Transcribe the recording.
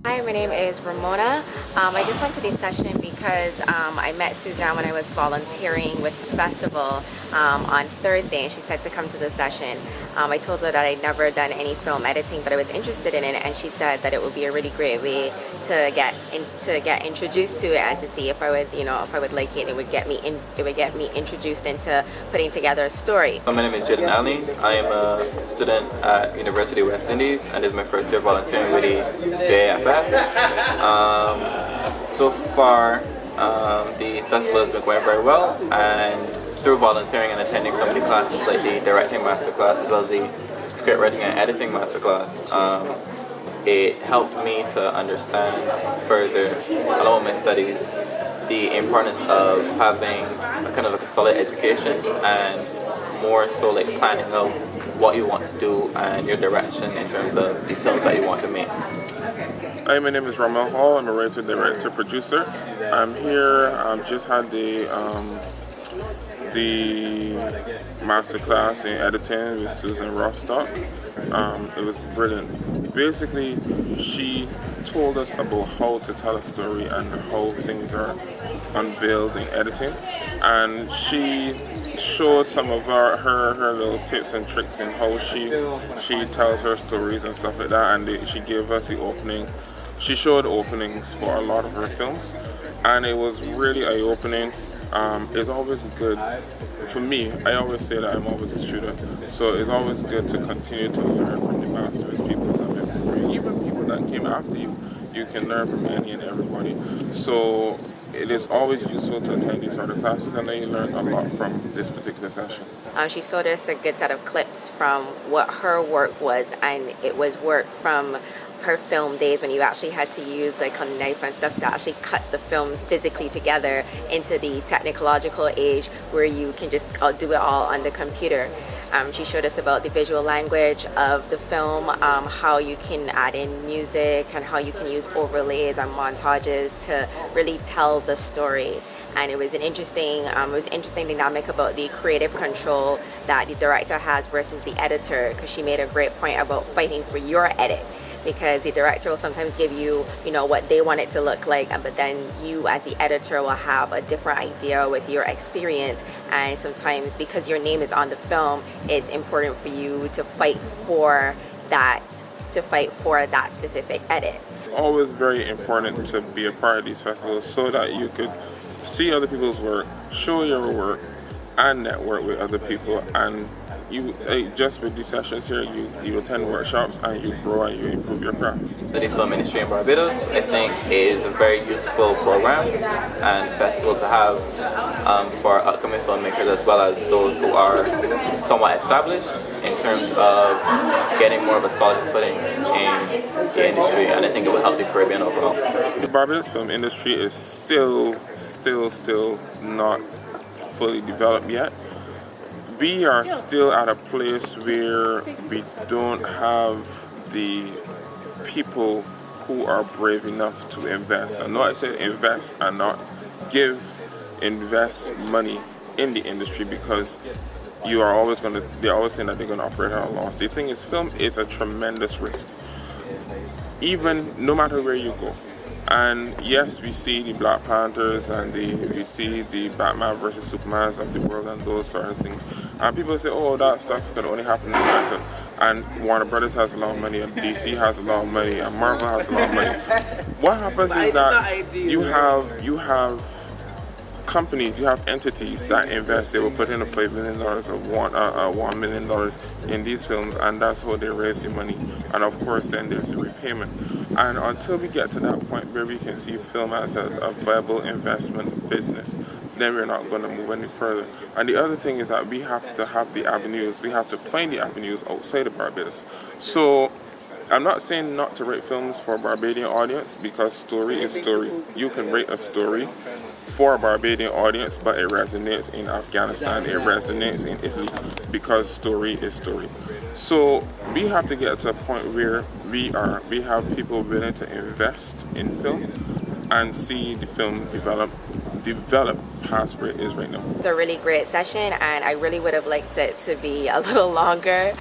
Hi, my name is Ramona. I just went to this session because I met Suzanne when I was volunteering with the festival on Thursday, and she said to come to the session. I told her that I'd never done any film editing, but I was interested in it, and she said that it would be a really great way to get introduced to it and to see if I would, if I would like it. It would get me introduced into putting together a story. My name is Jaden Ali. I am a student at University of West Indies, and this is my first year volunteering with the AFF. So far, the festival has been going very well, and through volunteering and attending some of the classes like the directing masterclass as well as the script writing and editing masterclass, it helped me to understand further, along with my studies, the importance of having a kind of like a solid education and more so like planning out what you want to do and your direction in terms of the films that you want to make. Hi, my name is Ramel Hall. I'm a writer, director, producer. I'm here. Just had the masterclass in editing with Susanne Rostock. It was brilliant. Basically, she told us about how to tell a story and how things are unveiled in editing, and she showed some of her little tips and tricks in how she tells her stories and stuff like that, and she gave us the opening. She showed openings for a lot of her films, and it was really eye-opening. It's always good, for me, I always say that I'm always a student, so it's always good to continue to learn from the masters, people that have been before you, even people that came after you. You can learn from any and everybody. So it is always useful to attend these sort of classes, and then you learn a lot from this particular session. She showed us a good set of clips from what her work was, and it was work from her film days when you actually had to use like a knife and stuff to actually cut the film physically together into the technological age where you can just do it all on the computer. She showed us about the visual language of the film, how you can add in music and how you can use overlays and montages to really tell the story. And it was an interesting dynamic about the creative control that the director has versus the editor, because she made a great point about fighting for your edit. Because the director will sometimes give you, what they want it to look like, but then you as the editor will have a different idea with your experience. And sometimes because your name is on the film, it's important for you to fight for that specific edit. Always very important to be a part of these festivals so that you could see other people's work, show your work, and network with other people. And you just with these sessions here, you attend workshops and you grow and you improve your craft. The film industry in Barbados, I think, is a very useful program and festival to have for upcoming filmmakers as well as those who are somewhat established in terms of getting more of a solid footing in the industry, and I think it will help the Caribbean overall. The Barbados film industry is still not fully developed yet. We are still at a place where we don't have the people who are brave enough to invest. And not I say invest and not invest money in the industry, because they're always saying that they're going to operate at a loss. The thing is, film is a tremendous risk, even no matter where you go. And yes, we see the Black Panthers and we see the Batman versus Supermans of the world and those sort of things. And people say, oh, that stuff can only happen in America. And Warner Brothers has a lot of money, and DC has a lot of money, and Marvel has a lot of money. What happens is that you have companies, you have entities that invest. They will put in $5 million or $1 million in these films, and that's how they raise the money. And of course, then there's the repayment. And until we get to that point where we can see film as a viable investment business, then we're not going to move any further. And the other thing is that we have to have the avenues. We have to find the avenues outside of Barbados. So I'm not saying not to write films for a Barbadian audience, because story is story. You can write a story for a Barbadian audience, but it resonates in Afghanistan, it resonates in Italy, because story is story. So we have to get to a point where we have people willing to invest in film and see the film develop past where it is right now. It's a really great session, and I really would have liked it to be a little longer.